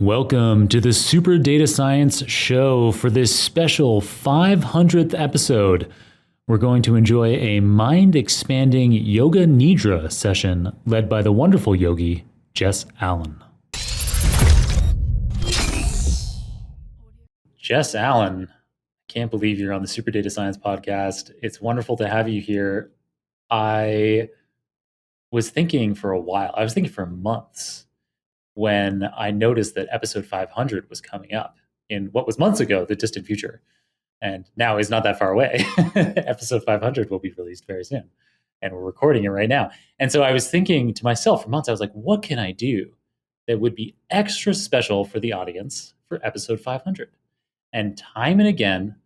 Welcome to the Super Data Science Show. For this special 500th episode, we're going to enjoy a mind-expanding Yoga Nidra session led by the wonderful yogi, Jes Allen. Jes Allen, I can't believe you're on the Super Data Science podcast. It's wonderful to have you here. I was thinking for a while, I was thinking for months, when I noticed that episode 500 was coming up in what was months ago, the distant future. And now is not that far away. Episode 500 will be released very soon. And we're recording it right now. And so I was thinking to myself for months, I was like, what can I do that would be extra special for the audience for episode 500? And time and again,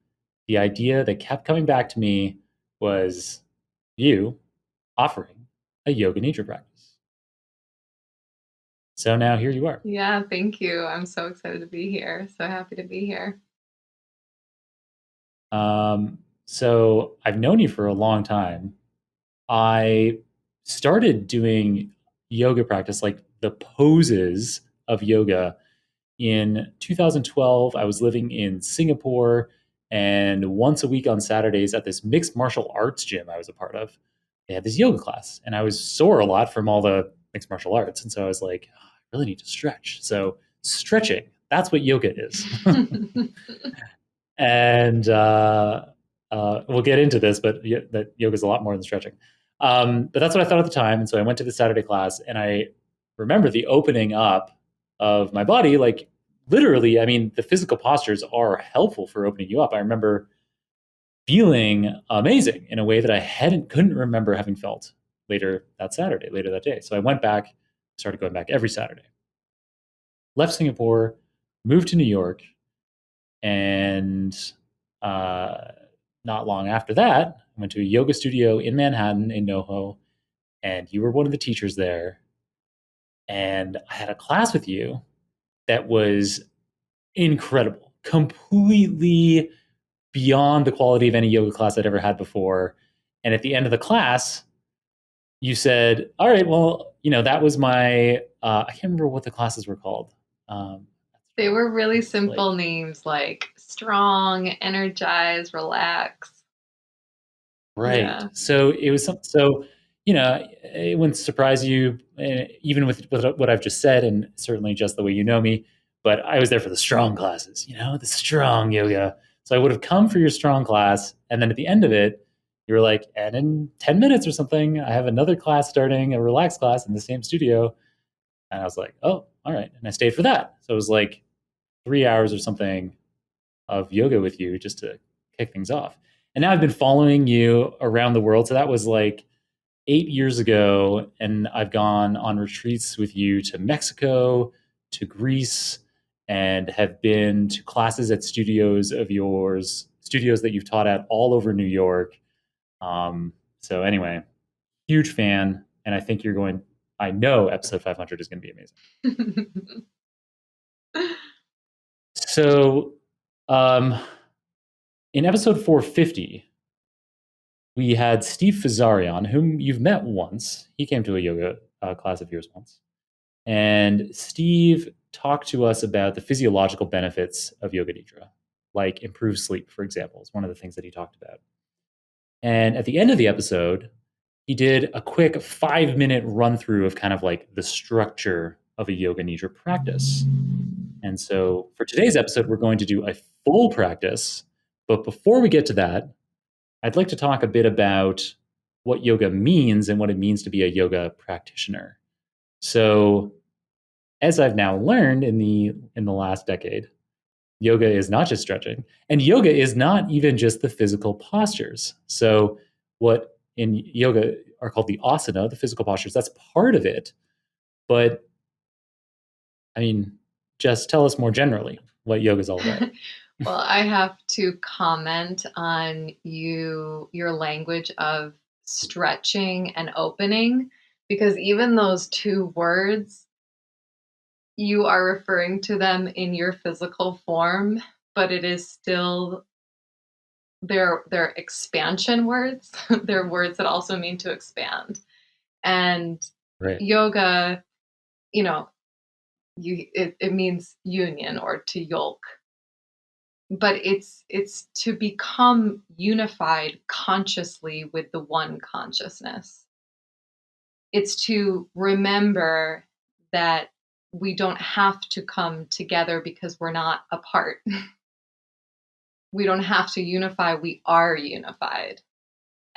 the idea that kept coming back to me was you offering a yoga nidra practice. So now here you are. Yeah, thank you. I'm so excited to be here. So happy to be here. So I've known you for a long time. I started doing yoga practice, like the poses of yoga, in 2012. I was living in Singapore, and once a week on Saturdays at this mixed martial arts gym I was a part of, they had this yoga class, and I was sore a lot from all the mixed martial arts. And so I was like, oh, I really need to stretch. So stretching, that's what yoga is. And we'll get into this, but that yoga is a lot more than stretching. But that's what I thought at the time. And so I went to the Saturday class, and I remember the opening up of my body. Like literally, I mean, the physical postures are helpful for opening you up. I remember feeling amazing in a way that I couldn't remember having felt later that day. So I went back, started going back every Saturday. Left Singapore, moved to New York, and not long after that, I went to a yoga studio in Manhattan in NoHo, and you were one of the teachers there. And I had a class with you that was incredible, completely beyond the quality of any yoga class I'd ever had before. And at the end of the class, you said, all right, well, that was my, I can't remember what the classes were called. They were really simple names like strong, energize, relax. Right. Yeah. So it was it wouldn't surprise you, even with what I've just said, and certainly just the way you know me. But I was there for the strong classes, the strong yoga. So I would have come for your strong class, and then at the end of it, you were like, and in 10 minutes or something, I have another class starting, a relaxed class in the same studio. And I was like, oh, all right. And I stayed for that. So it was like 3 hours or something of yoga with you just to kick things off. And now I've been following you around the world. So that was like 8 years ago. And I've gone on retreats with you to Mexico, to Greece, and have been to classes at studios of yours, studios that you've taught at all over New York. So anyway, huge fan. And I know episode 500 is going to be amazing. So, in episode 450, we had Steve Fazarian, whom you've met once. He came to a yoga class of yours once. And Steve talked to us about the physiological benefits of Yoga Nidra, like improved sleep, for example, is one of the things that he talked about. And at the end of the episode, he did a quick 5-minute run through of kind of like the structure of a Yoga Nidra practice. And so for today's episode, we're going to do a full practice. But before we get to that, I'd like to talk a bit about what yoga means and what it means to be a yoga practitioner. So as I've now learned in the last decade, yoga is not just stretching, and yoga is not even just the physical postures. So what in yoga are called the asana, the physical postures, that's part of it. But I mean, just tell us more generally what yoga is all about. Well, I have to comment on your language of stretching and opening, because even those two words, you are referring to them in your physical form, but it is still they're expansion words. They're words that also mean to expand. And Right. yoga, it means union or to yoke, but it's to become unified consciously with the one consciousness. It's to remember that we don't have to come together because we're not apart. We don't have to unify, we are unified.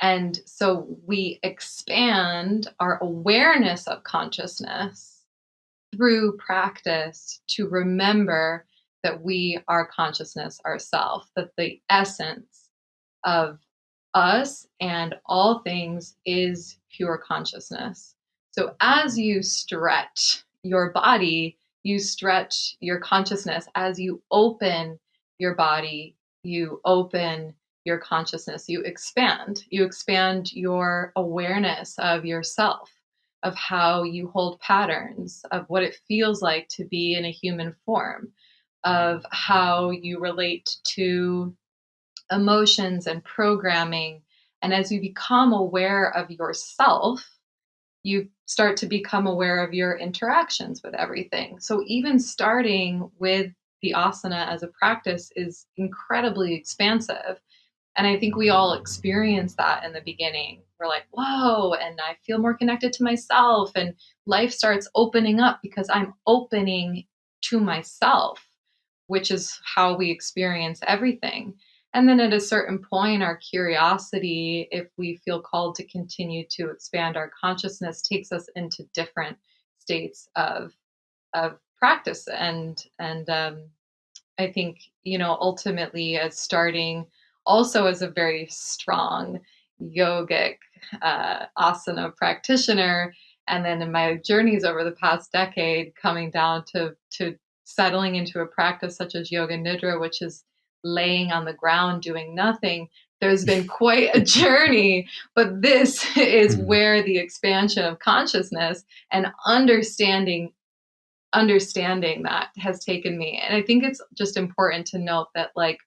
And so we expand our awareness of consciousness through practice to remember that we are consciousness ourself, that the essence of us and all things is pure consciousness. So as you stretch your body, you stretch your consciousness. As you open your body, you open your consciousness. You expand. You expand your awareness of yourself, of how you hold patterns, of what it feels like to be in a human form, of how you relate to emotions and programming. And as you become aware of yourself, you start to become aware of your interactions with everything. So even starting with the asana as a practice is incredibly expansive. And I think we all experience that in the beginning. We're like, whoa, and I feel more connected to myself. And life starts opening up because I'm opening to myself, which is how we experience everything. And then at a certain point, our curiosity, if we feel called to continue to expand our consciousness, takes us into different states of practice. And I think, ultimately, as starting also as a very strong yogic asana practitioner, and then in my journeys over the past decade, coming down to settling into a practice such as yoga nidra, which is laying on the ground doing nothing. There's been quite a journey, but this is where the expansion of consciousness and understanding that has taken me. And I think it's just important to note that, like,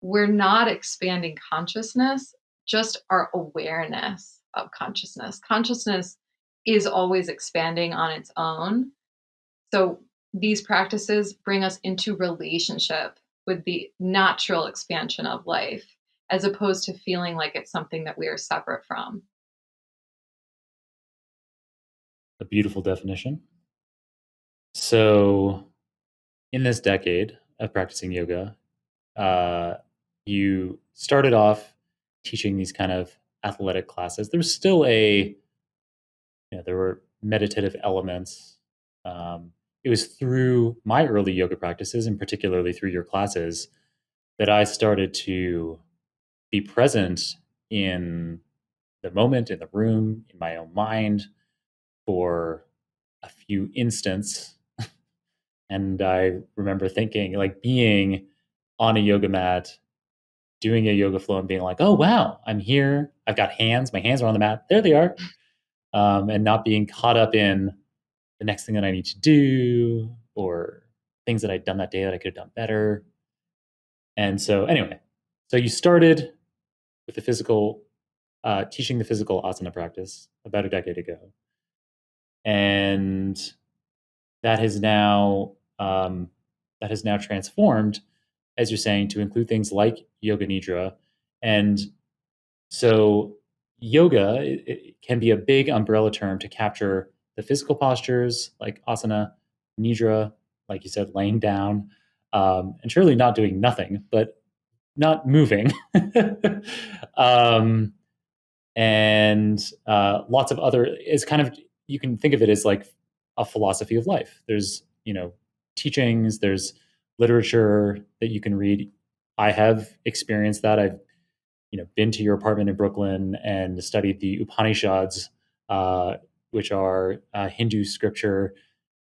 we're not expanding consciousness, just our awareness of consciousness. Consciousness is always expanding on its own. So these practices bring us into relationship with the natural expansion of life, as opposed to feeling like it's something that we are separate from. A beautiful definition. So, in this decade of practicing yoga, you started off teaching these kind of athletic classes. There was still there were meditative elements. It was through my early yoga practices, and particularly through your classes, that I started to be present in the moment, in the room, in my own mind for a few instants. And I remember thinking, like, being on a yoga mat, doing a yoga flow and being like, oh, wow, I'm here. I've got hands. My hands are on the mat. There they are. And not being caught up in the next thing that I need to do or things that I'd done that day that I could have done better. And so, anyway, so you started with the physical, teaching the physical asana practice about a decade ago. And that has now transformed, as you're saying, to include things like yoga nidra. And so yoga it can be a big umbrella term to capture the physical postures like asana, nidra, like you said, laying down, and surely not doing nothing, but not moving. um, and lots of other, is kind of, you can think of it as like a philosophy of life. There's, teachings, there's literature that you can read. I have experienced that. I've, been to your apartment in Brooklyn and studied the Upanishads, which are Hindu scripture,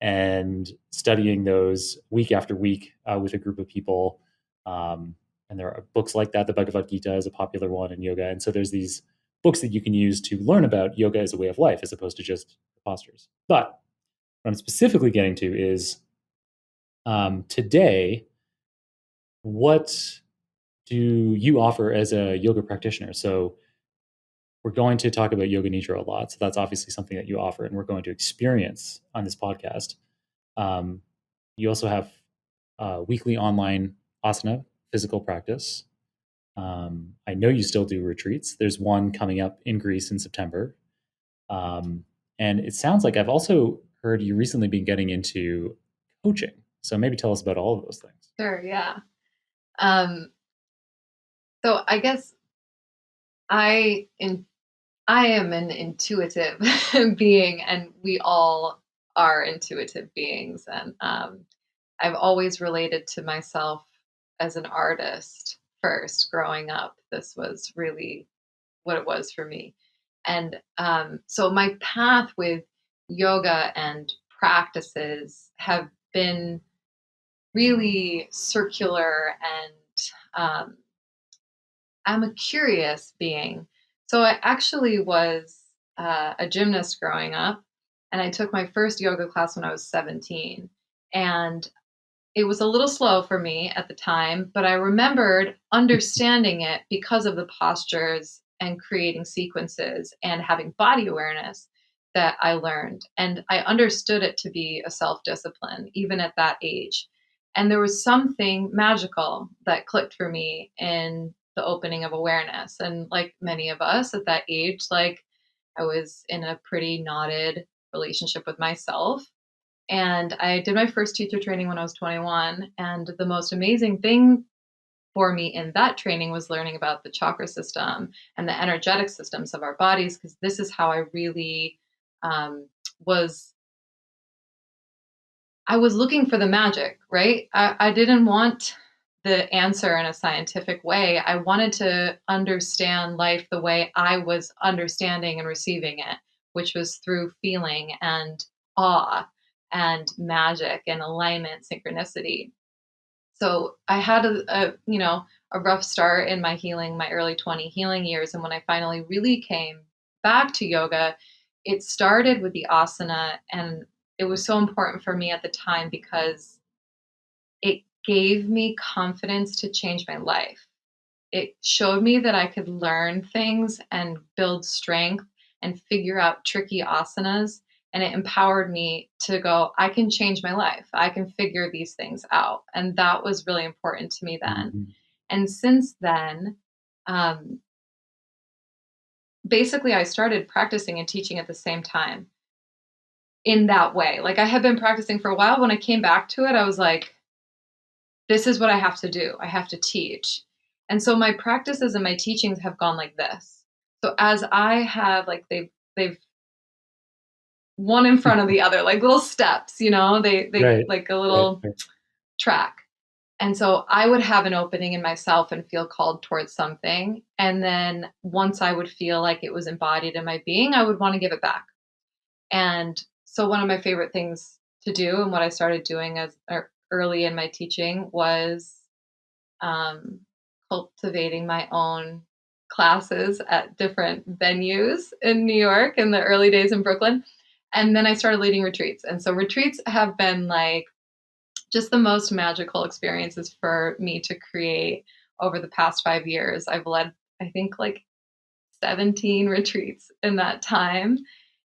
and studying those week after week with a group of people. And there are books like that. The Bhagavad Gita is a popular one in yoga. And so there's these books that you can use to learn about yoga as a way of life, as opposed to just postures. But what I'm specifically getting to is today, what do you offer as a yoga practitioner? So we're going to talk about yoga nidra a lot. So that's obviously something that you offer and we're going to experience on this podcast. Um, you also have weekly online asana physical practice. I know you still do retreats. There's one coming up in Greece in September. Um, and it sounds like I've also heard you recently been getting into coaching. So maybe tell us about all of those things. Sure, yeah. Um, so I guess I in I am an intuitive being, and we all are intuitive beings. And I've always related to myself as an artist first growing up. This was really what it was for me. And so my path with yoga and practices have been really circular, and I'm a curious being. So I actually was a gymnast growing up, and I took my first yoga class when I was 17. And it was a little slow for me at the time, but I remembered understanding it because of the postures and creating sequences and having body awareness that I learned. And I understood it to be a self discipline, even at that age. And there was something magical that clicked for me in the opening of awareness. And like many of us at that age, like I was in a pretty knotted relationship with myself, and I did my first teacher training when I was 21. And the most amazing thing for me in that training was learning about the chakra system and the energetic systems of our bodies, because this is how I really um, was. I was looking for the magic, right? I didn't want the answer in a scientific way. I wanted to understand life the way I was understanding and receiving it, which was through feeling and awe and magic and alignment, synchronicity. So I had a rough start in my healing, my early 20 healing years. And when I finally really came back to yoga, it started with the asana. And it was so important for me at the time because it gave me confidence to change my life. It showed me that I could learn things and build strength and figure out tricky asanas. And it empowered me to go, I can change my life. I can figure these things out. And that was really important to me then. Mhm. And since then, um, basically, I started practicing and teaching at the same time in that way. Like I had been practicing for a while. When I came back to it, I was like, this is what I have to do. I have to teach. And so my practices and my teachings have gone like this. So as I have like they've one in front of the other, like little steps, they Right, like a right, little right. track. And so I would have an opening in myself and feel called towards something. And then once I would feel like it was embodied in my being, I would want to give it back. And so one of my favorite things to do, and what I started doing as early in my teaching, was um, cultivating my own classes at different venues in New York in the early days in Brooklyn. And then I started leading retreats. And so retreats have been like just the most magical experiences for me to create over the past 5 years. I've led, I think, like 17 retreats in that time.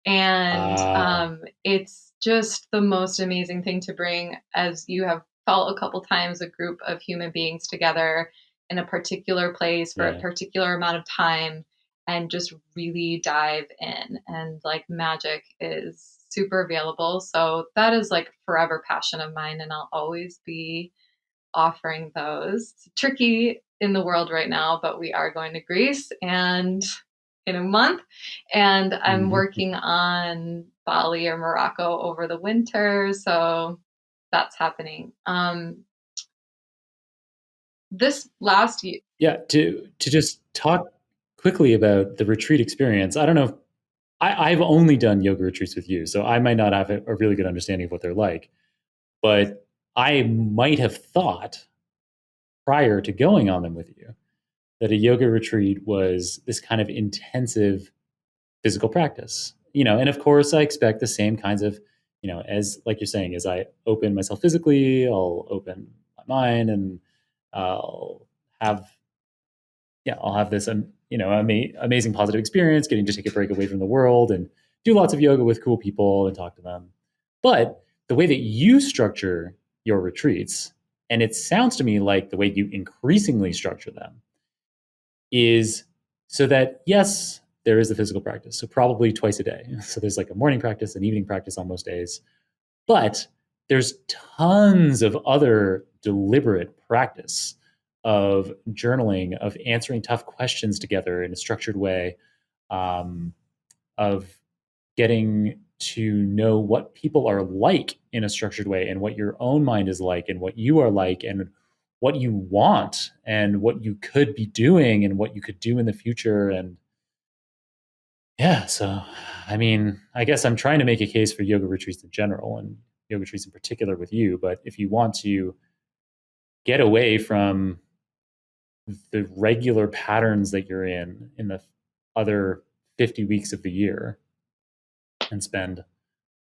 And Ah, it's just the most amazing thing to bring, as you have felt a couple times, a group of human beings together in a particular place for a yeah. particular amount of time and just really dive in. And like magic is super available. So that is like forever passion of mine. And I'll always be offering those. It's tricky in the world right now, but we are going to Greece and in a month, and I'm Mhm. working on Bali or Morocco over the winter, so that's happening. This last year, Yeah, to just talk quickly about the retreat experience. I don't know if I've only done yoga retreats with you, so I might not have a really good understanding of what they're like. But I might have thought prior to going on them with you that a yoga retreat was this kind of intensive physical practice. And of course I expect the same kinds of, as like you're saying, as I open myself physically, I'll open my mind and I'll have I'll have this amazing positive experience getting to take a break away from the world and do lots of yoga with cool people and talk to them. But the way that you structure your retreats, and it sounds to me like the way you increasingly structure them, is so that, yes, there is a physical practice, so probably twice a day. So there's like a morning practice, an evening practice on most days, but there's tons of other deliberate practice of journaling, of answering tough questions together in a structured way, of getting to know what people are like in a structured way, and what your own mind is like, and what you are like, and what you want, and what you could be doing, and what you could do in the future. And yeah, so I mean, I guess I'm trying to make a case for yoga retreats in general, and yoga retreats in particular with you. But if you want to get away from the regular patterns that you're in the other 50 weeks of the year, and spend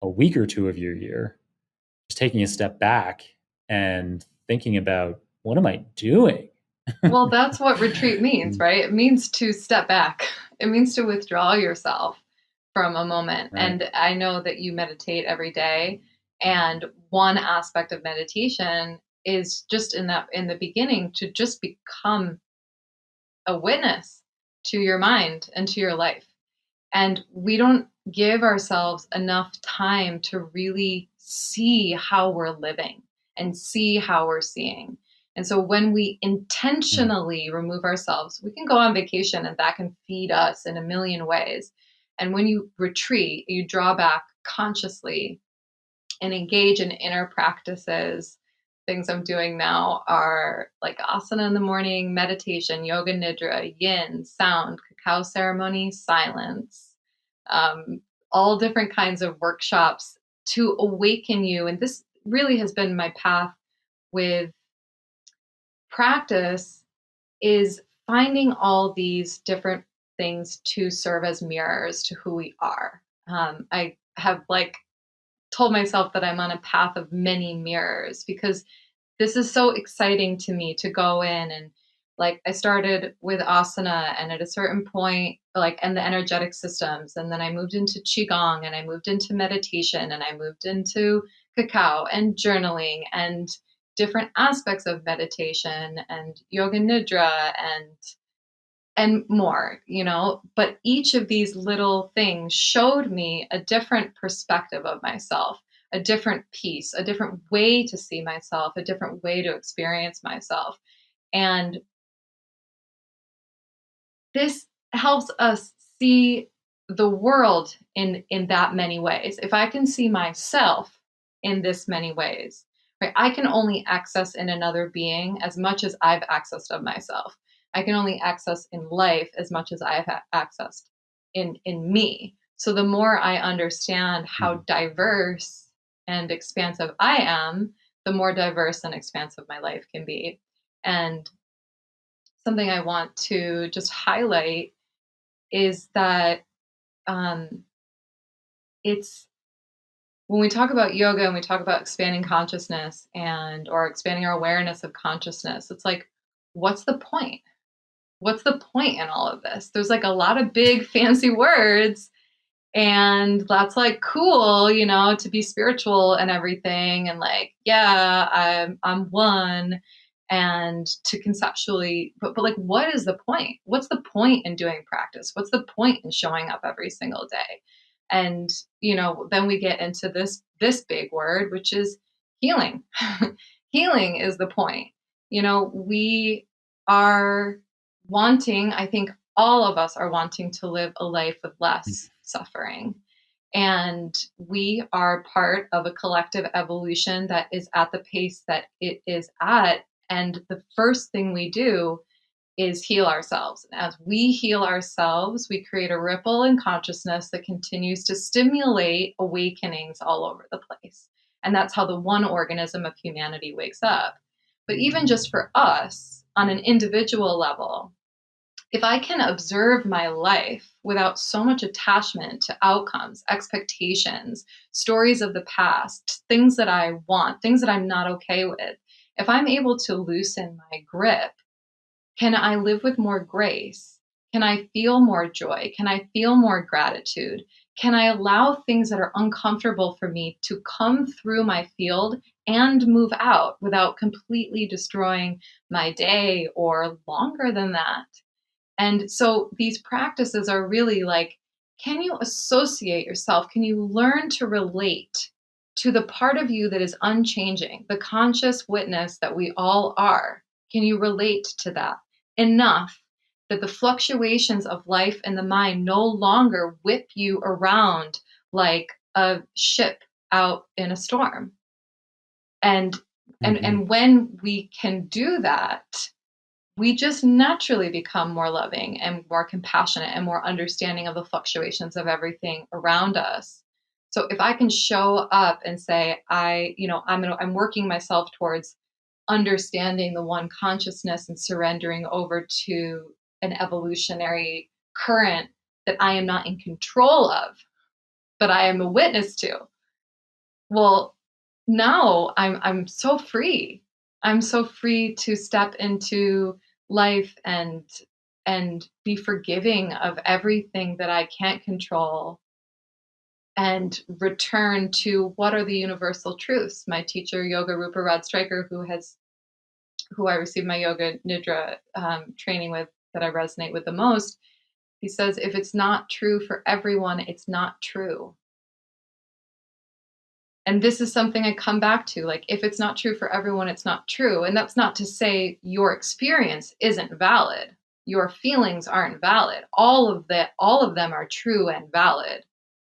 a week or two of your year just taking a step back and thinking about, what am I doing? Well, that's what retreat means, right? It means to step back. It means to withdraw yourself from a moment. Right. And I know that you meditate every day. And one aspect of meditation is just in the beginning to just become a witness to your mind and to your life. And we don't give ourselves enough time to really see how we're living and see how we're seeing. And so when we intentionally remove ourselves, we can go on vacation and that can feed us in a million ways. And when you retreat, you draw back consciously and engage in inner practices. Things I'm doing now are like asana in the morning, meditation, yoga nidra, yin, sound, cacao ceremony, silence, all different kinds of workshops to awaken you. And this really has been my path with practice, is finding all these different things to serve as mirrors to who we are. I have like told myself that I'm on a path of many mirrors because this is so exciting to me to go in and like I started with asana and at a certain point like and the energetic systems, and then I moved into qigong and I moved into meditation and I moved into cacao and journaling and different aspects of meditation and yoga nidra and more, but each of these little things showed me a different perspective of myself, a different piece, a different way to see myself, a different way to experience myself. And this helps us see the world in that many ways. If I can see myself in this many ways, right, I can only access in another being as much as I've accessed of myself. I can only access in life as much as I've accessed in me. So the more I understand how diverse and expansive I am, the more diverse and expansive my life can be. And something I want to just highlight is that um, it's when we talk about yoga and we talk about expanding consciousness and or expanding our awareness of consciousness, it's like, what's the point? What's the point in all of this? There's like a lot of big fancy words, and that's like cool, to be spiritual and everything, and like, yeah, I'm one, and to conceptually, but like, what is the point? What's the point in doing practice? What's the point in showing up every single day? And then we get into this big word, which is healing. Healing is the point. We are wanting, I think all of us are wanting to live a life with less suffering. And we are part of a collective evolution that is at the pace that it is at. And the first thing we do is heal ourselves. And as we heal ourselves, we create a ripple in consciousness that continues to stimulate awakenings all over the place. And that's how the one organism of humanity wakes up. But even just for us, on an individual level, if I can observe my life without so much attachment to outcomes, expectations, stories of the past, things that I want, things that I'm not okay with, if I'm able to loosen my grip, can I live with more grace? Can I feel more joy? Can I feel more gratitude? Can I allow things that are uncomfortable for me to come through my field and move out without completely destroying my day or longer than that? And so these practices are really like, can you associate yourself? Can you learn to relate to the part of you that is unchanging, the conscious witness that we all are? Can you relate to that enough that the fluctuations of life and the mind no longer whip you around like a ship out in a storm? And Hmm. and when we can do that, we just naturally become more loving and more compassionate and more understanding of the fluctuations of everything around us. So if I can show up and say, I'm working myself towards understanding the one consciousness and surrendering over to an evolutionary current that I am not in control of, but I am a witness to. Well, now I'm so free. I'm so free to step into life and be forgiving of everything that I can't control and return to what are the universal truths. My teacher, Yoga Rupa Rod Stryker, who I received my yoga Nidra training with, that I resonate with the most, he says, if it's not true for everyone, it's not true. And this is something I come back to. Like, if it's not true for everyone, it's not true. And that's not to say your experience isn't valid. Your feelings aren't valid. All of them are true and valid.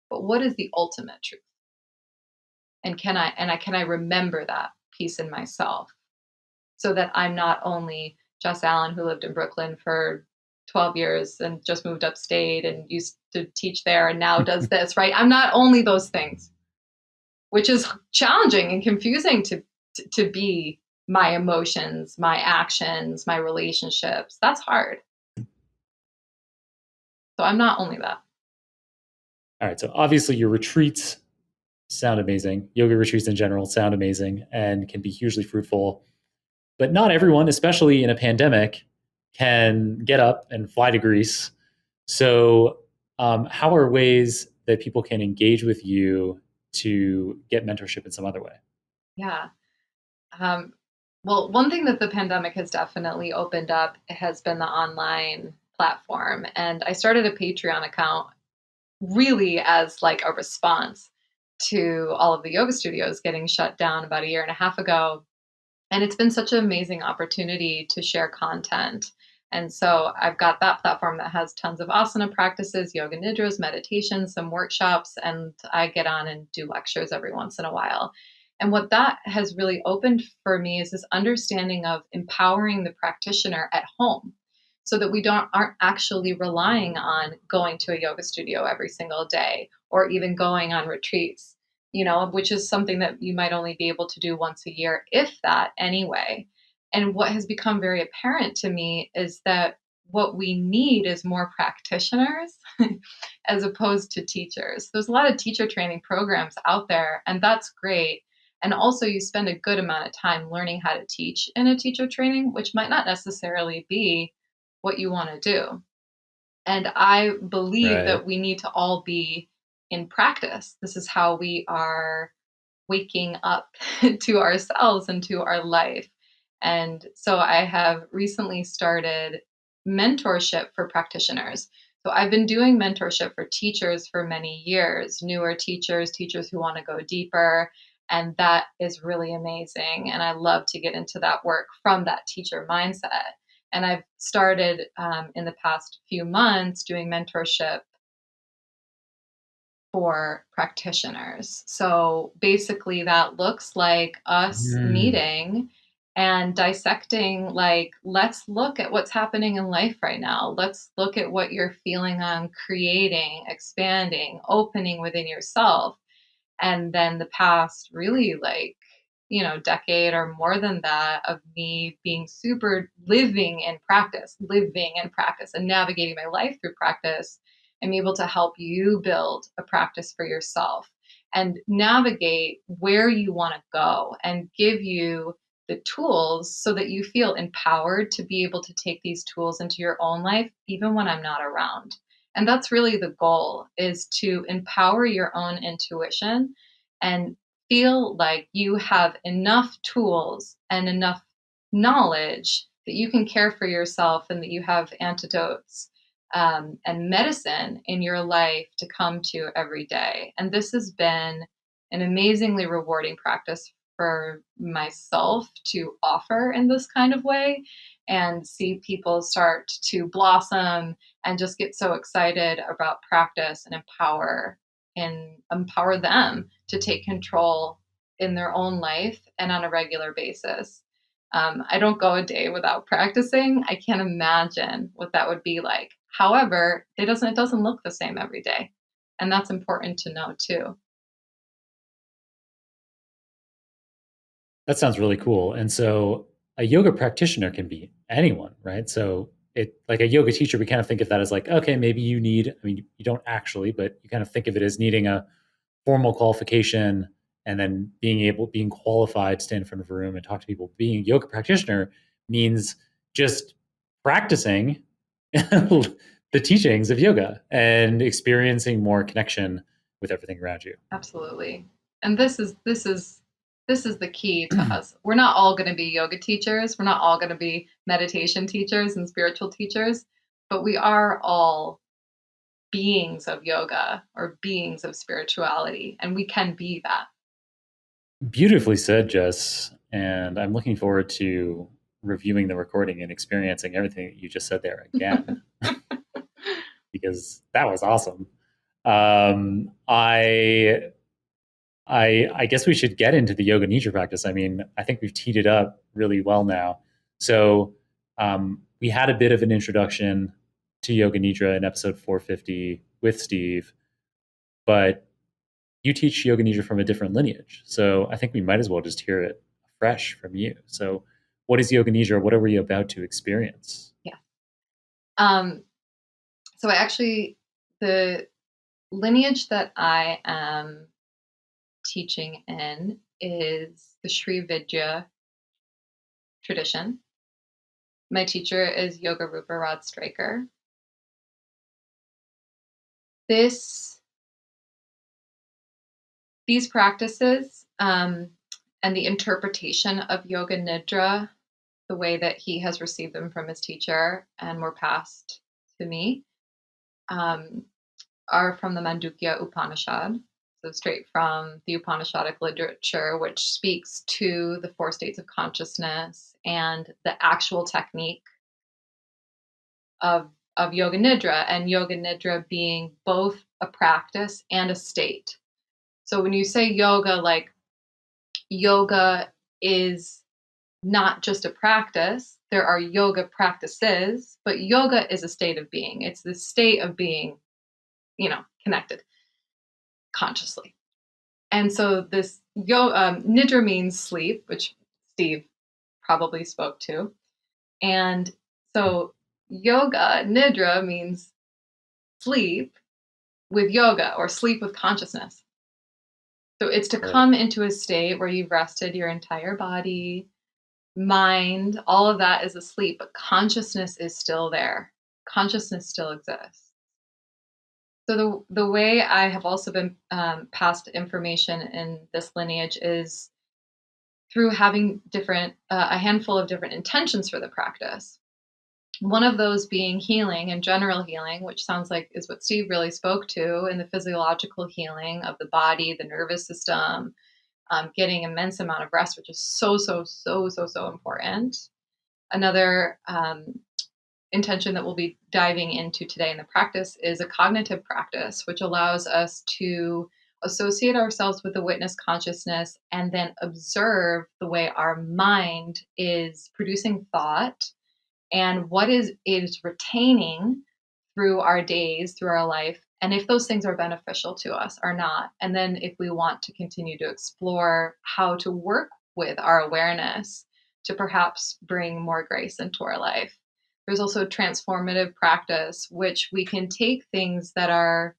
But what is the ultimate truth? And can I remember that piece in myself so that I'm not only Jes Allen, who lived in Brooklyn for 12 years and just moved upstate and used to teach there and now does this, right? I'm not only those things, which is challenging and confusing to be my emotions, my actions, my relationships. That's hard. So I'm not only that. All right. So obviously, your retreats sound amazing. Yoga retreats in general sound amazing and can be hugely fruitful. But not everyone, especially in a pandemic, can get up and fly to Greece. So, how are ways that people can engage with you to get mentorship in some other way? Yeah. Um, well, one thing that the pandemic has definitely opened up has been the online platform. And I started a Patreon account really as like a response to all of the yoga studios getting shut down about a year and a half ago. And it's been such an amazing opportunity to share content. And so I've got that platform that has tons of asana practices, yoga nidras, meditations, some workshops, and I get on and do lectures every once in a while. And what that has really opened for me is this understanding of empowering the practitioner at home so that we aren't actually relying on going to a yoga studio every single day or even going on retreats, which is something that you might only be able to do once a year, if that anyway. And what has become very apparent to me is that what we need is more practitioners as opposed to teachers. There's a lot of teacher training programs out there, and that's great. And also, you spend a good amount of time learning how to teach in a teacher training, which might not necessarily be what you want to do. And I believe Right. that we need to all be in practice. This is how we are waking up to ourselves and to our life. And so I have recently started mentorship for practitioners. So I've been doing mentorship for teachers for many years, newer teachers, teachers who want to go deeper. And that is really amazing. And I love to get into that work from that teacher mindset. And I've started in the past few months doing mentorship for practitioners. So basically, that looks like us Mm. meeting and dissecting, like, let's look at what's happening in life right now. Let's look at what you're feeling on creating, expanding, opening within yourself. And then the past really like decade or more than that of me being super living in practice and navigating my life through practice. I'm able to help you build a practice for yourself and navigate where you want to go and give you the tools so that you feel empowered to be able to take these tools into your own life even when I'm not around. And that's really the goal, is to empower your own intuition and feel like you have enough tools and enough knowledge that you can care for yourself, and that you have antidotes and medicine in your life to come to every day. And this has been an amazingly rewarding practice for myself to offer in this kind of way, and see people start to blossom and just get so excited about practice and empower them to take control in their own life and on a regular basis. I don't go a day without practicing. I can't imagine what that would be like. However, it doesn't look the same every day, and that's important to know too. That sounds really cool. And so a yoga practitioner can be anyone, right? So it like a yoga teacher, we kind of think of that as like, okay, maybe you need, I mean, you don't actually, but you kind of think of it as needing a formal qualification and then being qualified to stand in front of a room and talk to people. Being a yoga practitioner means just practicing the teachings of yoga and experiencing more connection with everything around you. Absolutely. And this is the key to us. We're not all going to be yoga teachers. We're not all going to be meditation teachers and spiritual teachers, but we are all beings of yoga or beings of spirituality, and we can be that. Beautifully said, Jess. And I'm looking forward to reviewing the recording and experiencing everything that you just said there again, because that was awesome. I guess we should get into the yoga nidra practice. I mean, I think we've teed it up really well now. So we had a bit of an introduction to yoga nidra in episode 450 with Steve, but you teach yoga nidra from a different lineage. So I think we might as well just hear it fresh from you. So what is yoga nidra? What are we about to experience? Yeah. So the lineage that I am teaching in is the Sri Vidya tradition. My teacher is Yoga Rupa Rod Striker. These practices and the interpretation of Yoga Nidra, the way that he has received them from his teacher and were passed to me, are from the Mandukya Upanishad. So straight from the Upanishadic literature, which speaks to the four states of consciousness and the actual technique of Yoga Nidra, and Yoga Nidra being both a practice and a state. So when you say yoga, like, yoga is not just a practice. There are yoga practices, but yoga is a state of being. It's the state of being, connected consciously. And so this nidra means sleep, which Steve probably spoke to. And so yoga nidra means sleep with yoga, or sleep with consciousness. So it's to come into a state where you've rested your entire body, mind, all of that is asleep, but consciousness is still there. Consciousness still exists. So the way I have also been passed information in this lineage is through having a handful of different intentions for the practice. One of those being healing and general healing, which sounds like is what Steve really spoke to, in the physiological healing of the body, the nervous system, getting immense amount of rest, which is so important. Another intention that we'll be diving into today in the practice is a cognitive practice, which allows us to associate ourselves with the witness consciousness and then observe the way our mind is producing thought and what it is retaining through our days, through our life, and if those things are beneficial to us or not. And then if we want to continue to explore how to work with our awareness to perhaps bring more grace into our life. There's also transformative practice, which we can take things that are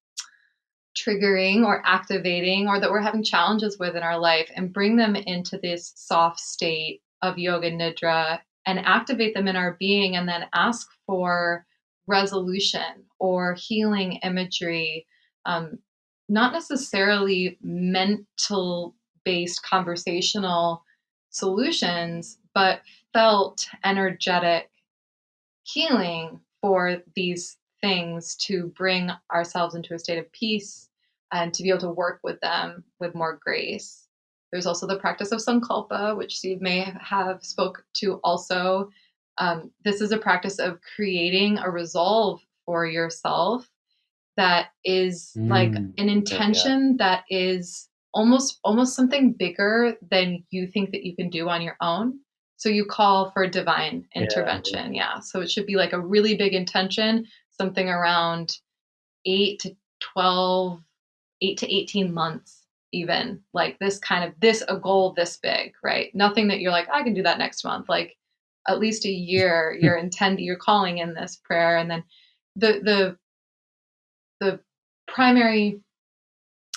triggering or activating or that we're having challenges with in our life and bring them into this soft state of yoga nidra and activate them in our being, and then ask for resolution or healing imagery, not necessarily mental based conversational solutions, but felt energetic healing for these things to bring ourselves into a state of peace and to be able to work with them with more grace. There's also the practice of sankalpa, which Steve may have spoke to also. This is a practice of creating a resolve for yourself that is like an Okay, yeah. intention that is almost something bigger than you think that you can do on your own. So you call for divine Yeah. intervention. Yeah. So it should be like a really big intention, something around 8 to 12, 8 to 18 months, even like this kind of this a goal this big, right? Nothing that you're like, I can do that next month. Like at least a year, you're calling in this prayer. And then the primary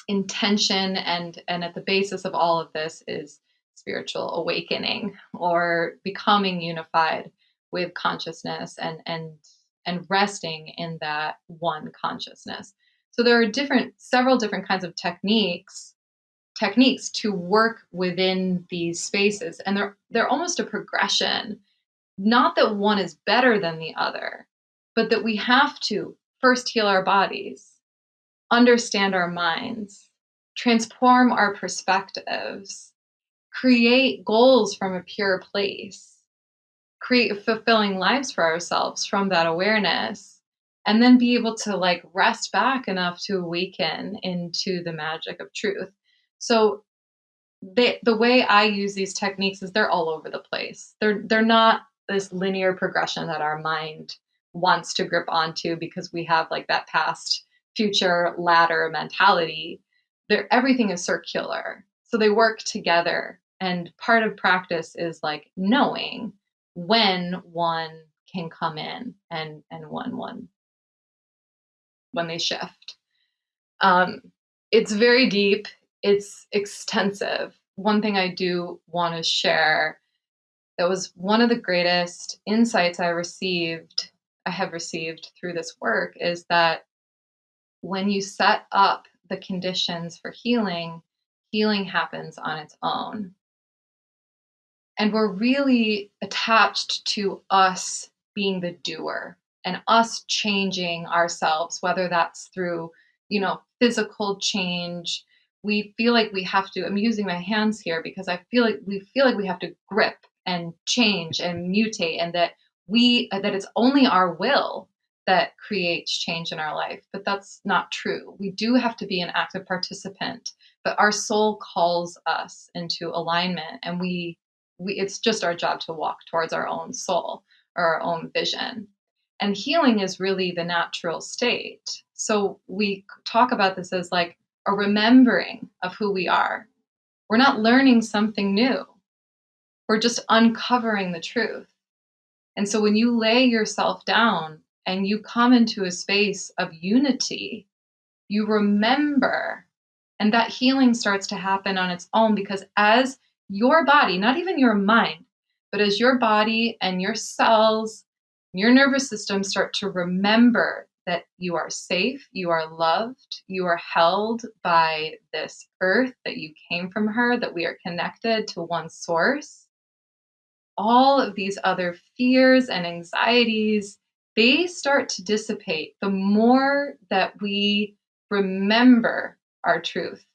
intention and at the basis of all of this is spiritual awakening or becoming unified with consciousness and resting in that one consciousness. So there are several different kinds of techniques to work within these spaces, and they're almost a progression. Not that one is better than the other, but that we have to first heal our bodies, understand our minds, transform our perspectives, create goals from a pure place, create fulfilling lives for ourselves from that awareness, and then be able to like rest back enough to awaken into the magic of truth. So the way I use these techniques is they're all over the place. They're not this linear progression that our mind wants to grip onto because we have like that past future ladder mentality. Everything is circular. So they work together. And part of practice is like knowing when one can come in and when they shift. Um, it's very deep. It's extensive. One thing I do want to share that was one of the greatest insights I have received through this work is that when you set up the conditions for healing, healing happens on its own. And we're really attached to us being the doer and us changing ourselves, whether that's through, physical change. We feel like we have to, I'm using my hands here because we feel like we have to grip and change and mutate, and that it's only our will that creates change in our life. But that's not true. We do have to be an active participant, but our soul calls us into alignment, and it's just our job to walk towards our own soul or our own vision. And healing is really the natural state. So we talk about this as like a remembering of who we are. We're not learning something new. We're just uncovering the truth. And so when you lay yourself down and you come into a space of unity, you remember, and that healing starts to happen on its own, because as your body, not even your mind, but as your body and your cells, your nervous system start to remember that you are safe, you are loved, you are held by this earth, that you came from her, that we are connected to one source, all of these other fears and anxieties, they start to dissipate the more that we remember our truth,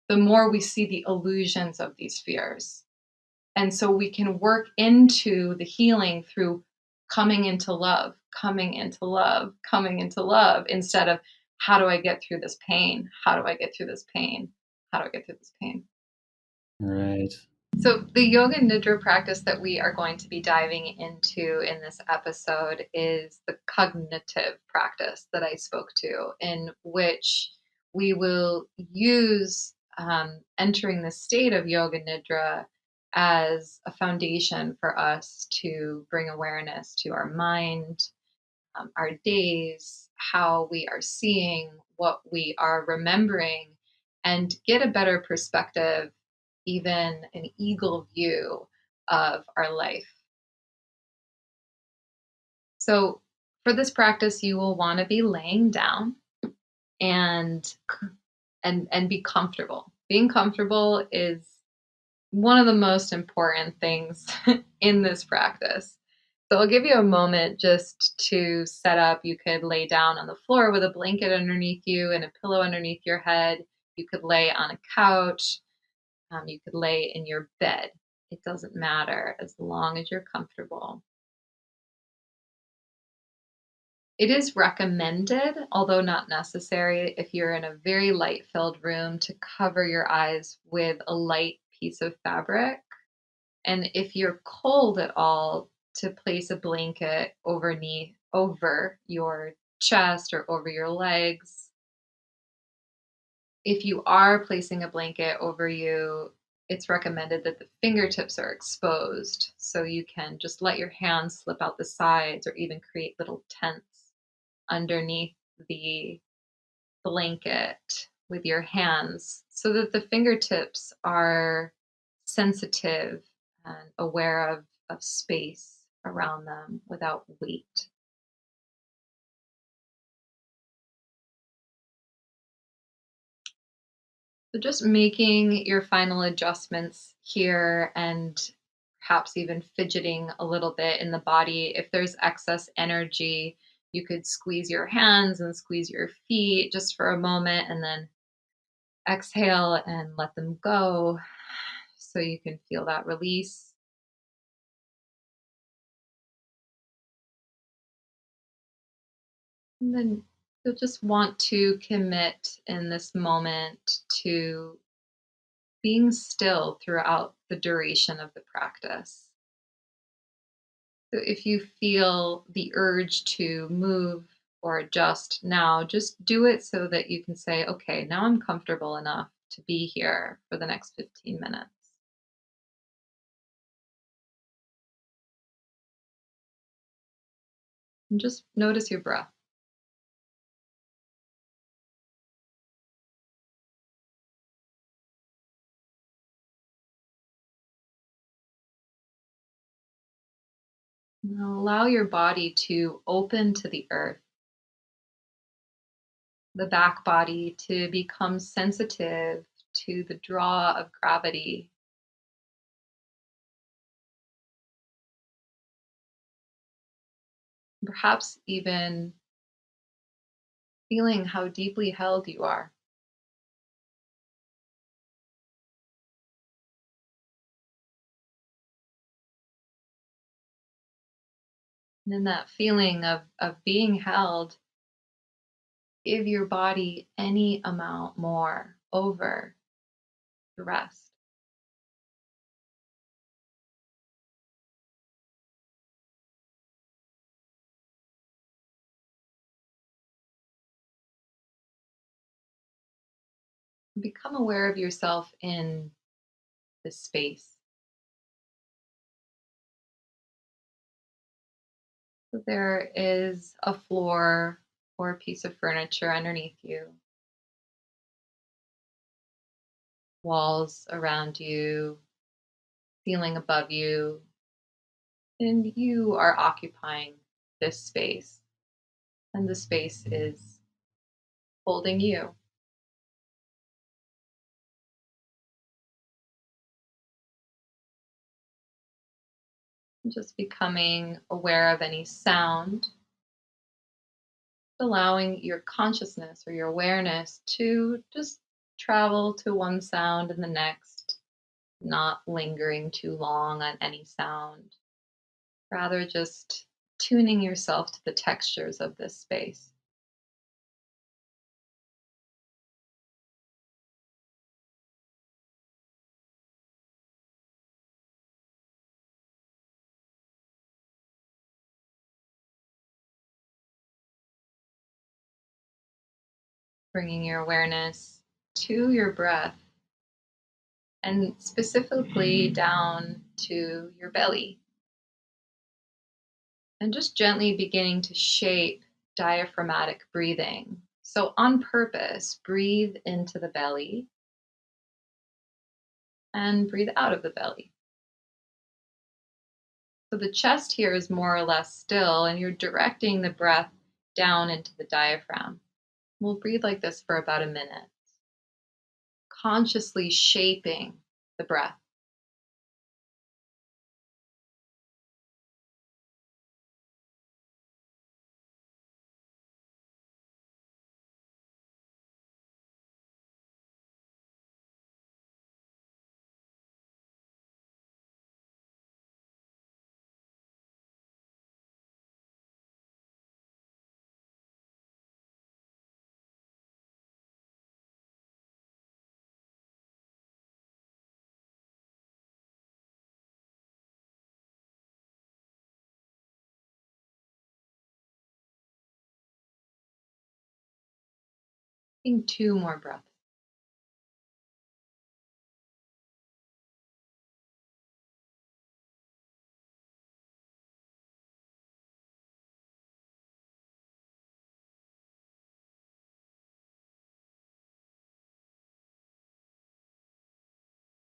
the more we see the illusions of these fears. And so we can work into the healing through coming into love, coming into love, coming into love, instead of how do I get through this pain? How do I get through this pain? How do I get through this pain? Right. So, the yoga nidra practice that we are going to be diving into in this episode is the cognitive practice that I spoke to, in which we will use entering the state of yoga nidra as a foundation for us to bring awareness to our mind, our days, how we are seeing, what we are remembering, and get a better perspective, even an eagle view of our life. So, For this practice, you will want to be laying down and and be comfortable. Being comfortable is one of the most important things in this practice. So I'll give you a moment just to set up. You could lay down on the floor with a blanket underneath you and a pillow underneath your head. You could lay on a couch. You could lay in your bed. It doesn't matter as long as you're comfortable. It is recommended, although not necessary, if you're in a very light filled room to cover your eyes with a light piece of fabric. And if you're cold at all, to place a blanket over your chest or over your legs. If you are placing a blanket over you, it's recommended that the fingertips are exposed so you can just let your hands slip out the sides or even create little tents underneath the blanket with your hands so that the fingertips are sensitive and aware of space around them without weight. So just making your final adjustments here and perhaps even fidgeting a little bit in the body. If there's excess energy, you could squeeze your hands and squeeze your feet just for a moment and then exhale and let them go so you can feel that release. And then you'll just want to commit in this moment to being still throughout the duration of the practice. So if you feel the urge to move or adjust now, just do it so that you can say, okay, now I'm comfortable enough to be here for the next 15 minutes. And just notice your breath. Now allow your body to open to the earth, the back body to become sensitive to the draw of gravity. Perhaps even feeling how deeply held you are. And in that feeling of being held, give your body any amount more over the rest. Become aware of yourself in this space. So there is a floor or a piece of furniture underneath you, walls around you, ceiling above you, and you are occupying this space. And the space is holding you. Just becoming aware of any sound, allowing your consciousness or your awareness to just travel to one sound and the next, not lingering too long on any sound, rather just tuning yourself to the textures of this space. Bringing your awareness to your breath and specifically down to your belly, and just gently beginning to shape diaphragmatic breathing. So, on purpose, breathe into the belly and breathe out of the belly. So the chest here is more or less still, and you're directing the breath down into the diaphragm. We'll breathe like this for about a minute, consciously shaping the breath. Taking 2 more breaths.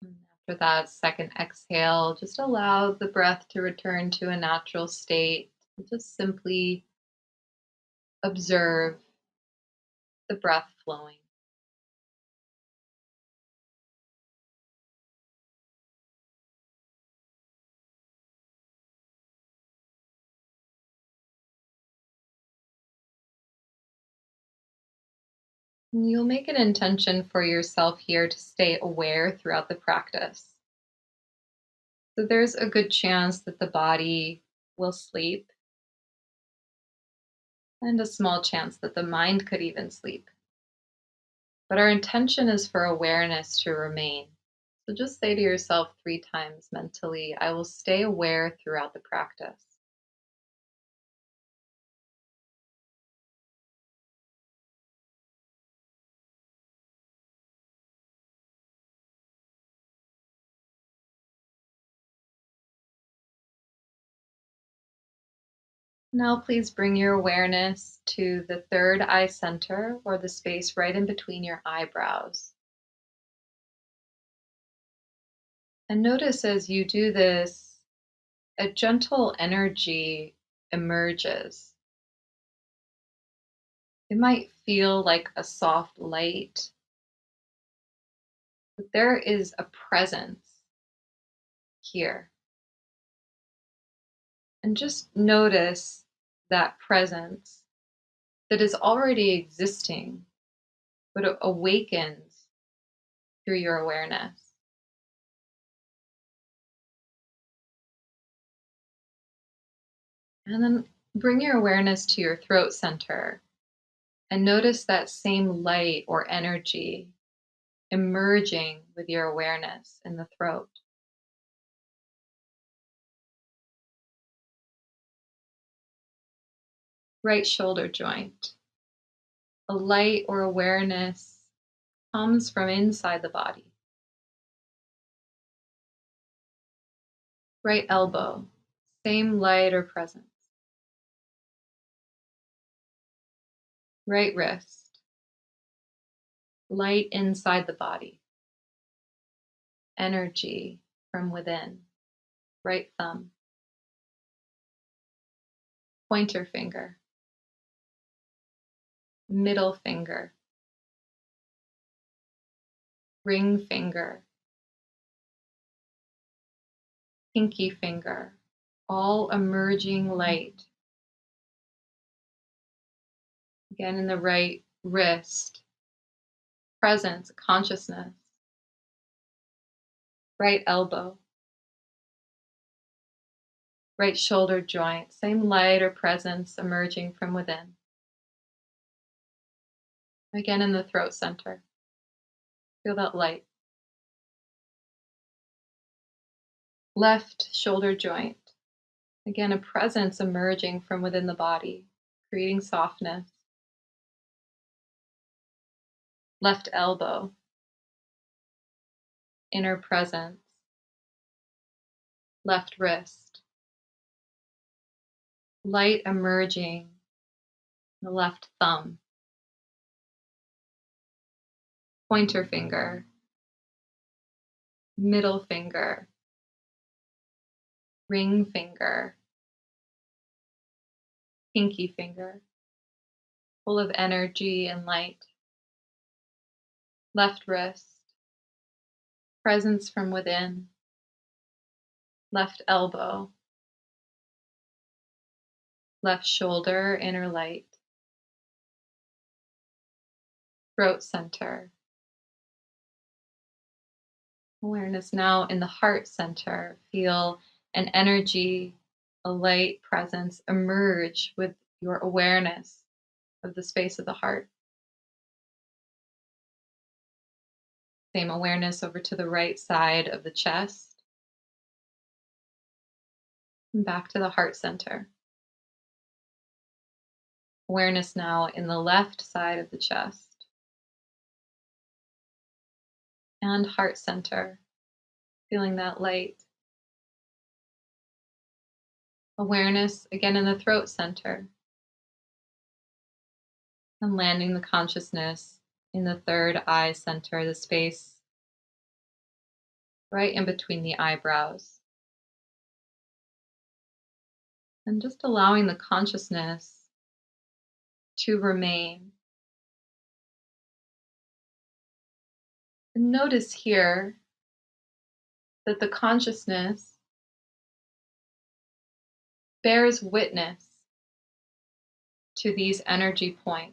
And after that second exhale, just allow the breath to return to a natural state. Just simply observe the breath flowing. And you'll make an intention for yourself here to stay aware throughout the practice. So there's a good chance that the body will sleep, and a small chance that the mind could even sleep. But our intention is for awareness to remain. So just say to yourself 3 times mentally, I will stay aware throughout the practice. Now, please bring your awareness to the third eye center, or the space right in between your eyebrows. And notice as you do this, a gentle energy emerges. It might feel like a soft light, but there is a presence here. And just notice that presence that is already existing, but it awakens through your awareness. And then bring your awareness to your throat center and notice that same light or energy emerging with your awareness in the throat. Right shoulder joint. A light or awareness comes from inside the body. Right elbow. Same light or presence. Right wrist. Light inside the body. Energy from within. Right thumb. Pointer finger. Middle finger. Ring finger. Pinky finger. All emerging light. Again in the right wrist. Presence, consciousness. Right elbow. Right shoulder joint. Same light or presence emerging from within. Again in the throat center. Feel that light. Left shoulder joint. Again, a presence emerging from within the body, creating softness. Left elbow. Inner presence. Left wrist. Light emerging. The left thumb. Pointer finger. Middle finger. ring finger, pinky finger, full of energy and light, left wrist, presence from within, left elbow, left shoulder, inner light, throat center. Awareness now in the heart center. Feel an energy, a light presence emerge with your awareness of the space of the heart. Same awareness over to the right side of the chest and back to the heart center. Awareness now in the left side of the chest and heart center. Feeling that light. Awareness again in the throat center. And landing the consciousness in the third eye center, the space right in between the eyebrows. And just allowing the consciousness to remain. And notice here that the consciousness bears witness to these energy points.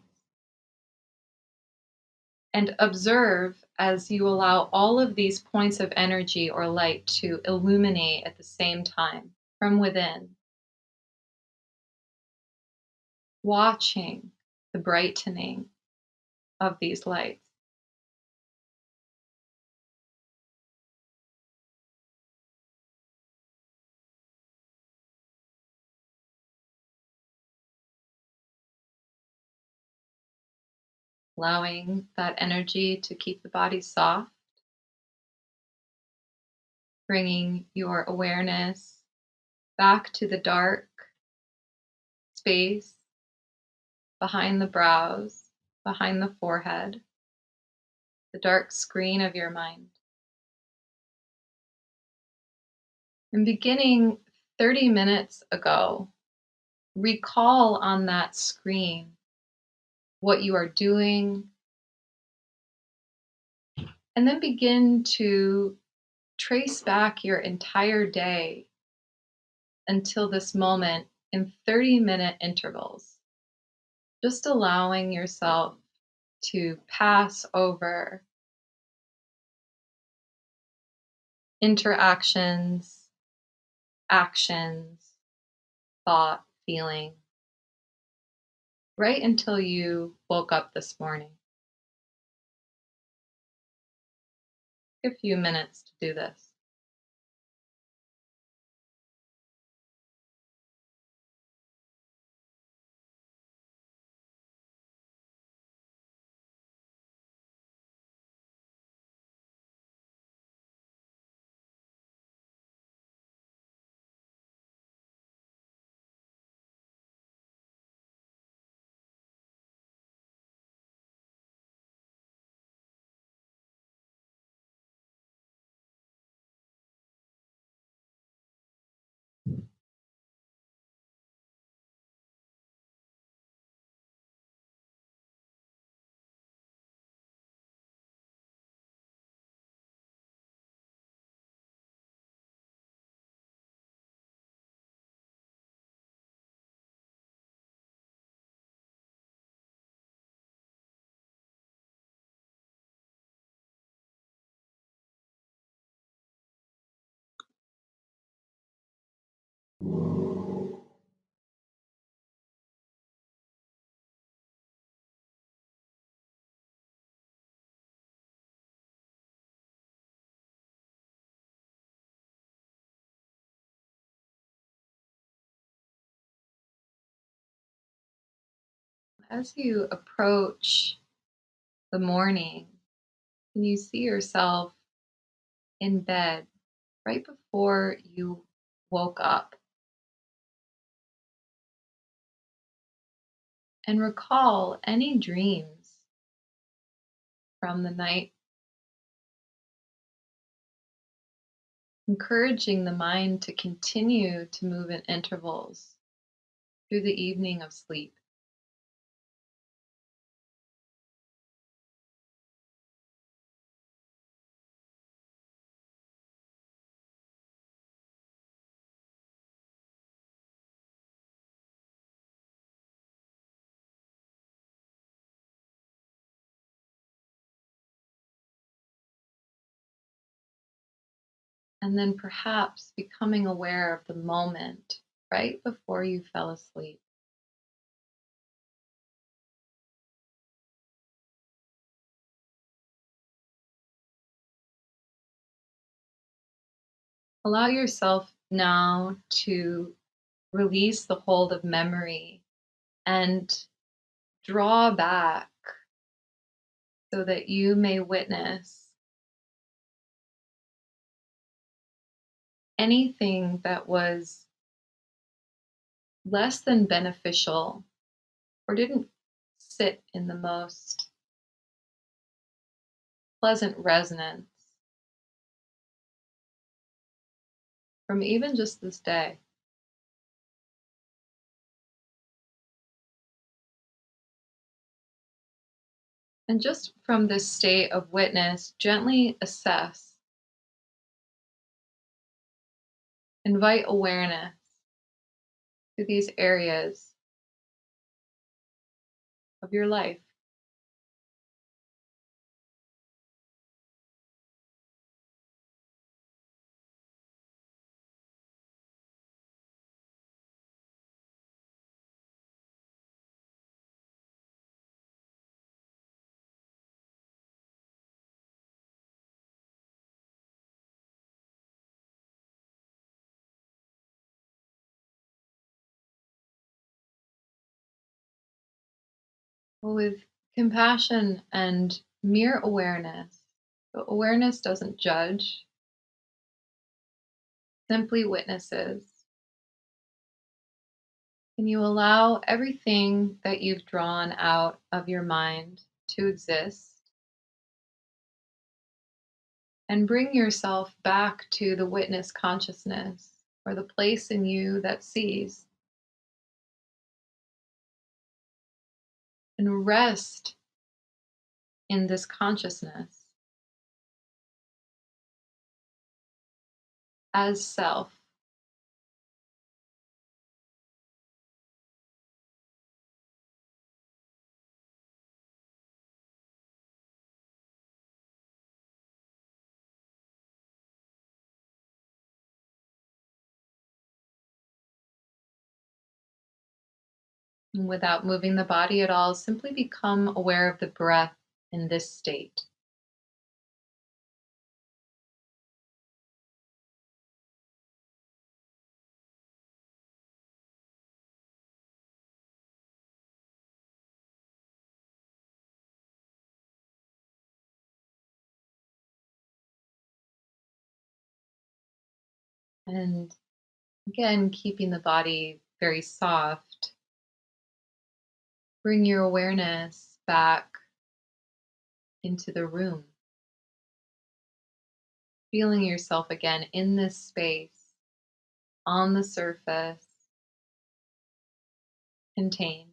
And observe as you allow all of these points of energy or light to illuminate at the same time from within. Watching the brightening of these lights. Allowing that energy to keep the body soft. Bringing your awareness back to the dark space behind the brows, behind the forehead, the dark screen of your mind. And beginning 30 minutes ago, recall on that screen what you are doing, and then begin to trace back your entire day until this moment in 30-minute intervals. Just allowing yourself to pass over interactions, actions, thought, feeling, right until you woke up this morning. A few minutes to do this. As you approach the morning, and you see yourself in bed right before you woke up, and recall any dreams from the night. encouraging the mind to continue to move in intervals through the evening of sleep. And then perhaps becoming aware of the moment right before you fell asleep. Allow yourself now to release the hold of memory and draw back so that you may witness anything that was less than beneficial or didn't sit in the most pleasant resonance from even just this day. And just from this state of witness, gently assess, invite awareness to these areas of your life. With compassion and mere awareness, but awareness doesn't judge, simply witnesses. Can you allow everything that you've drawn out of your mind to exist and bring yourself back to the witness consciousness or the place in you that sees and rest in this consciousness as self? And without moving the body at all, simply become aware of the breath in this state. And again, keeping the body very soft, bring your awareness back into the room, feeling yourself again in this space, on the surface, contained.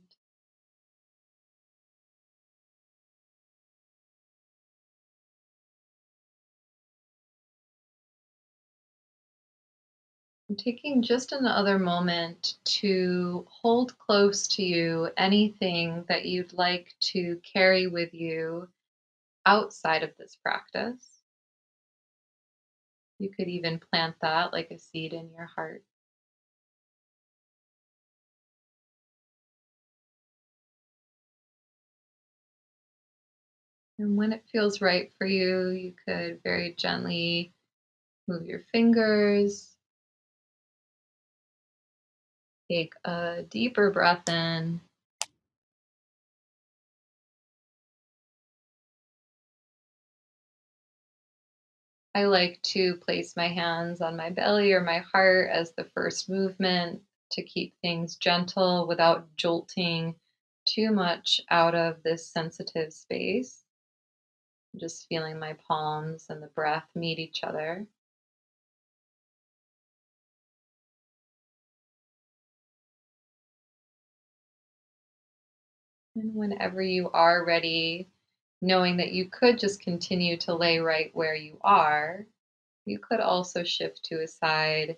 And taking just another moment to hold close to you anything that you'd like to carry with you outside of this practice. You could even plant that like a seed in your heart. And when it feels right for you, you could very gently move your fingers, take a deeper breath in, I like to place my hands on my belly or my heart as the first movement to keep things gentle without jolting too much out of this sensitive space. Just feeling my palms and the breath meet each other. And whenever you are ready, knowing that you could just continue to lay right where you are, you could also shift to a side,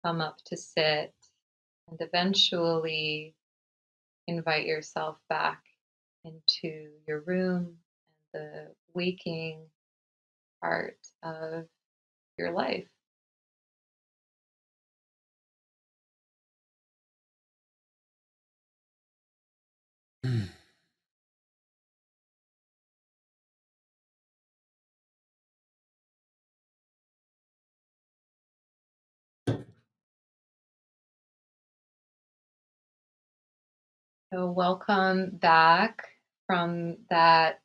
come up to sit, and eventually invite yourself back into your room and the waking part of your life. So, welcome back from that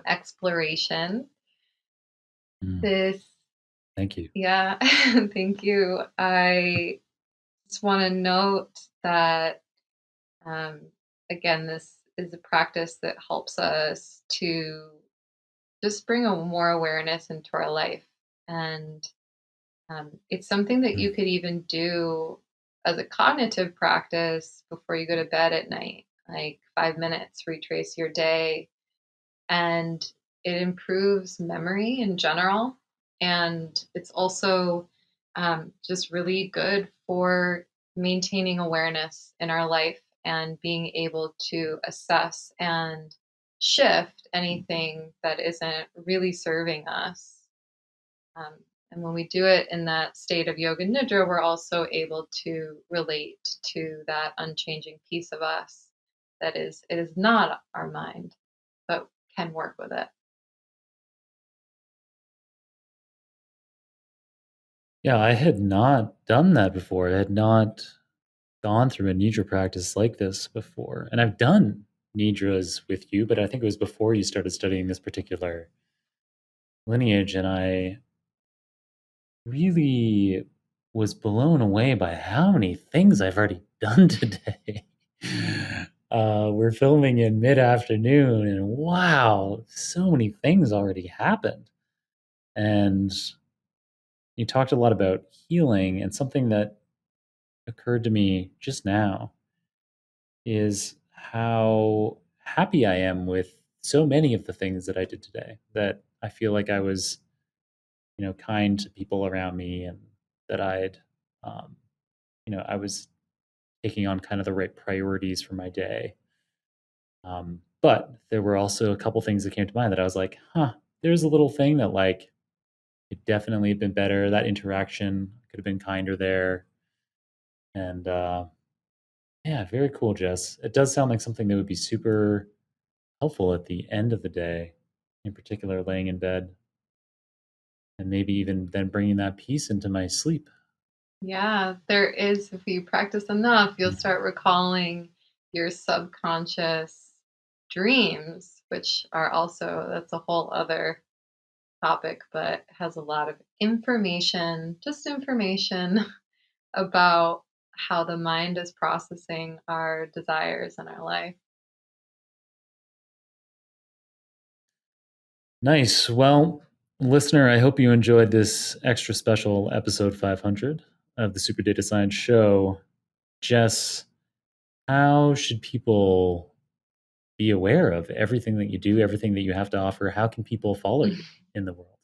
exploration. Mm, This, thank you. yeah, thank you. I just want to note that, um, again, this is a practice that helps us to just bring a more awareness into our life. And it's something that you Mm, could even do as a cognitive practice before you go to bed at night, like 5 minutes, retrace your day. And it improves memory in general. And it's also just really good for maintaining awareness in our life and being able to assess and shift anything that isn't really serving us. Um, and when we do it in that state of yoga nidra, we're also able to relate to that unchanging piece of us that is, it is not our mind, but can work with it. yeah, I had not done that before. I had not gone through a nidra practice like this before. And I've done nidras with you, but I think it was before you started studying this particular lineage. And I really was blown away by how many things I've already done today. We're filming in mid afternoon, and wow, so many things already happened. And you talked a lot about healing, and something that occurred to me just now is how happy I am with so many of the things that I did today. That I feel like I was, kind to people around me, and that um, I was taking on kind of the right priorities for my day. But there were also a couple things that came to mind that I was like, huh, there's a little thing that like it definitely had been better. That interaction could have been kinder there. And yeah, very cool, Jess. It does sound like something that would be super helpful at the end of the day, in particular, laying in bed, and maybe even then bringing that peace into my sleep. Yeah, there is, if you practice enough, you'll Mhm. start recalling your subconscious dreams, which are also, that's a whole other topic, but has a lot of information, just information about how the mind is processing our desires in our life. Nice. Well, listener, I hope you enjoyed this extra special episode 500 of the Super Data Science Show. Jess, how should people be aware of everything that you do, everything that you have to offer? How can people follow you in the world?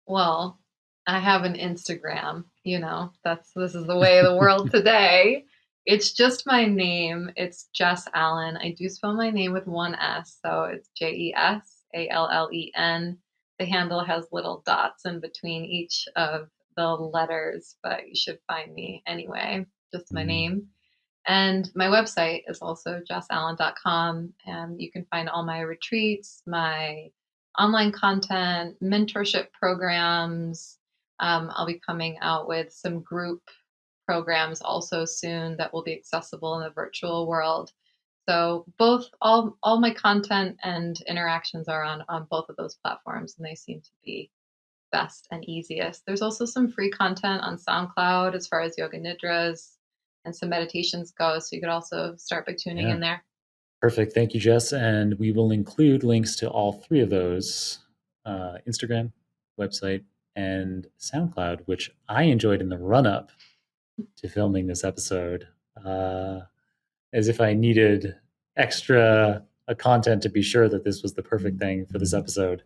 Well, I have an Instagram, this is the way of the world today. It's just my name. It's Jes Allen. I do spell my name with one S, so it's JESALLEN. The handle has little dots in between each of the letters, but you should find me anyway, just my Mm, name. And my website is also jessallen.com. And you can find all my retreats, my online content, mentorship programs. I'll be coming out with some group programs also soon that will be accessible in the virtual world. So both all my content and interactions are on both of those platforms, and they seem to be best and easiest. There's also some free content on SoundCloud as far as yoga nidras and some meditations go. So you could also start by tuning yeah. in there. Perfect. Thank you, Jess. And we will include links to all three of those Instagram, website, and SoundCloud, which I enjoyed in the run up to filming this episode, as if I needed extra content to be sure that this was the perfect thing for this episode.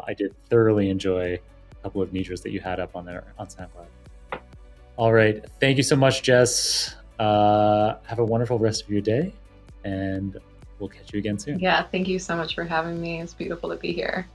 I did thoroughly enjoy a couple of Nidras that you had up on there on SoundCloud. All right. Thank you so much, Jes. Have a wonderful rest of your day, and we'll catch you again soon. Yeah, thank you so much for having me. It's beautiful to be here.